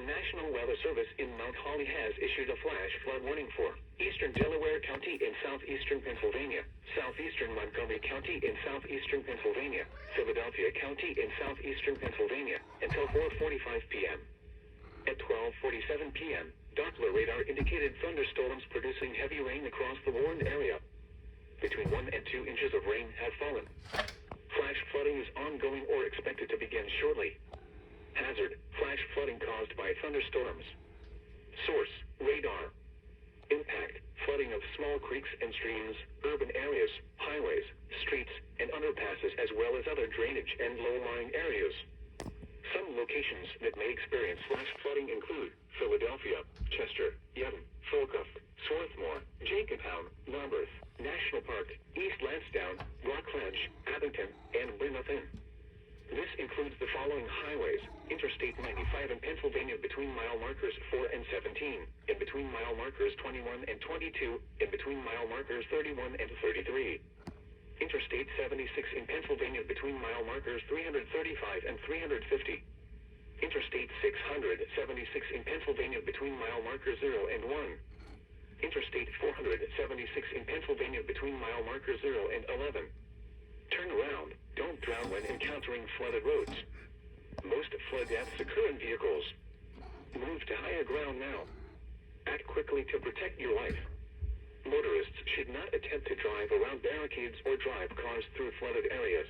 National Weather Service in Mount Holly has issued a flash flood warning for eastern Delaware County in southeastern Pennsylvania, southeastern Montgomery County in southeastern Pennsylvania, Philadelphia County in southeastern Pennsylvania, until 4:45 p.m. At 12:47 p.m., Doppler radar indicated thunderstorms producing heavy rain across the warned area. Between 1 and 2 inches of rain have fallen. Flash flooding is ongoing or expected to begin shortly. Hazard: flash flooding caused by thunderstorms. Source: radar. Impact: flooding of small creeks and streams, urban areas, highways, streets, and underpasses, as well as other drainage and low-lying areas. Some locations that may experience flash flooding include Philadelphia, Chester, Yedden, Falkirk, Swarthmore, Jacobtown, Narberth, National Park, East Lansdowne, Rockledge, Abington, and Bremerton. This includes the following highways: Interstate 95 in Pennsylvania between mile markers 4 and 17, in between mile markers 21 and 22, in between mile markers 31 and 33. Interstate 76 in Pennsylvania between mile markers 335 and 350. Interstate 676 in Pennsylvania between mile markers 0 and 1. Interstate 476 in Pennsylvania between mile markers 0 and 11. Turn around. Don't drown when encountering flooded roads. Most flood deaths occur in vehicles. Move to higher ground now. Act quickly to protect your life. Motorists should not attempt to drive around barricades or drive cars through flooded areas.